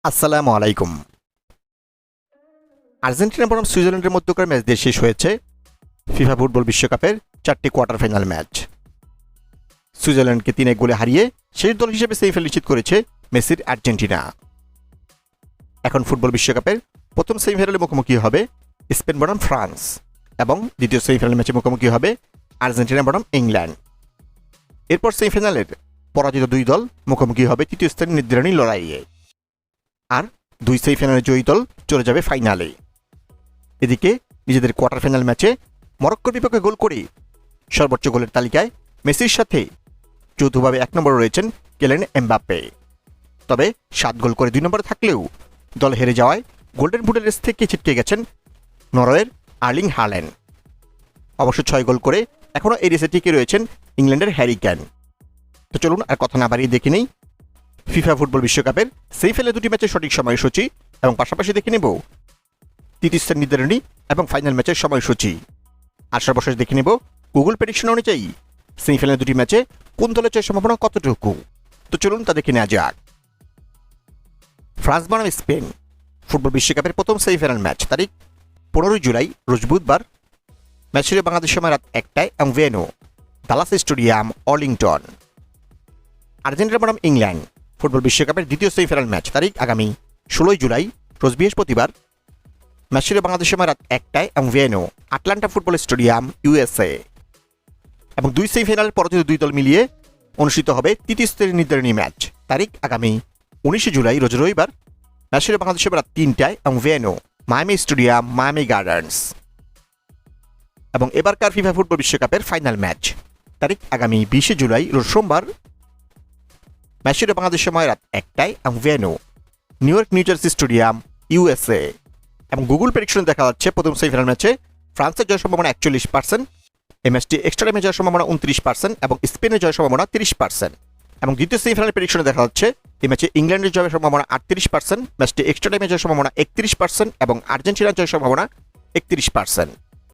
আসসালামু আলাইকুম। আর্জেন্টিনা বনাম সুইজারল্যান্ডের মধ্যকার ম্যাচ দিয়ে শেষ হয়েছে ফিফা ফুটবল বিশ্বকাপের 4টি কোয়ার্টার ফাইনাল ম্যাচ। সুইজারল্যান্ডকে 3-1 গোলে হারিয়ে শেষ দল হিসেবে সেমিফাইনাল নিশ্চিত করেছে মেসির আর্জেন্টিনা। এখন ফুটবল বিশ্বকাপের প্রথম সেমিফাইনালে মুখোমুখি হবে স্পেন বনাম ফ্রান্স এবং দ্বিতীয় সেমিফাইনাল ম্যাচে মুখোমুখি হবে আর্জেন্টিনা বনাম ইংল্যান্ড। এরপর সেমিফাইনালের পরাজিত দুই দল মুখোমুখি হবে তৃতীয় স্থান নির্ধারণী লড়াইয়ে, আর দুই সেমিফাইনালে জয়ী দল চলে যাবে ফাইনালে। এদিকে নিজেদের কোয়ার্টার ফাইনাল ম্যাচে মরক্কোর বিপক্ষে গোল করে সর্বোচ্চ গোলের তালিকায় মেসির সাথে যৌথভাবে 1 নম্বরে রয়েছেন কিলিয়ান এমবাপ্পে। তবে 7 গোল করে 2 নম্বরে থাকলেও দল হেরে যাওয়ায় গোল্ডেন বুটের রেস থেকে ছিটকে গেছেন নরওয়ের আর্লিং হাল্যান্ড। অবশ্য 6 গোল করে এখনও এই রেসে টিকে রয়েছেন ইংল্যান্ডের হ্যারি কেইন। তো চলুন আর কথা না বাড়িয়ে দেখে নেই ফিফা ফুটবল বিশ্বকাপের সেমিফাইনালে দুটি ম্যাচের সঠিক সময়সূচি এবং পাশাপাশি দেখে নেব তৃতীয় স্থান নির্ধারণী এবং ফাইনাল ম্যাচের সময়সূচি। আর সর্বশেষ দেখে নেব গুগল প্রেডিকশন অনুযায়ী সেমিফাইনালে দুটি ম্যাচে কোন দলের জয়ের সম্ভাবনা কতটুকু। তো চলুন তা দেখে নেওয়া যাক। ফ্রান্স বনাম স্পেন ফুটবল বিশ্বকাপের প্রথম সেমিফাইনাল ম্যাচ তারিখ 15 জুলাই রোজ বুধবার। ম্যাচ ছিল বাংলাদেশ সময় রাত 1টায় এবং venue Dallas stadium Arlington. Argentina বনাম ইংল্যান্ড ফুটবল বিশ্বকাপের দ্বিতীয় সেমিফাইনাল ম্যাচ তারিখ আগামী 16 জুলাই রোজ বৃহস্পতিবার। ম্যাচ ছিল বাংলাদেশ সময় রাত 1টায় এবং venue Atlanta football stadium USA। এবং দুই সেমিফাইনাল পরাজিত দুই দল মিলিয়ে অনুষ্ঠিত হবে তৃতীয় স্তরের নির্ধারণী ম্যাচ তারিখ আগামী 19 জুলাই রোজ রবিবার। ম্যাচ ছিল বাংলাদেশ সময় রাত 3টায় এবং venue Miami stadium Miami gardens. এবং এবারকার ফিফা ফুটবল বিশ্বকাপের ফাইনাল ম্যাচ তারিখ আগামী 20 জুলাই রোজ সোমবার। ম্যাচ ছিল বাংলাদেশ সময় রাত 1টায় এবং venue new York new jersey stadium USA। এবং গুগল প্রেডিকশন দেখা যাচ্ছে প্রথম সেমিফাইনাল ম্যাচে ফ্রান্সের জয়ের সম্ভাবনা 41%, এই ম্যাচটি এক্সট্রা টাইমে জয়ের সম্ভাবনা 29% এবং স্পেনের জয়ের সম্ভাবনা 30%। এবং দ্বিতীয় সেমিফাইনাল প্রেডিকশনে দেখা যাচ্ছে এই ম্যাচে ইংল্যান্ডের জয়ের সম্ভাবনা 38%, ম্যাচটি এক্সট্রা টাইমে জয়ের সম্ভাবনা 31% এবং আর্জেন্টিনার জয়ের সম্ভাবনা 31%।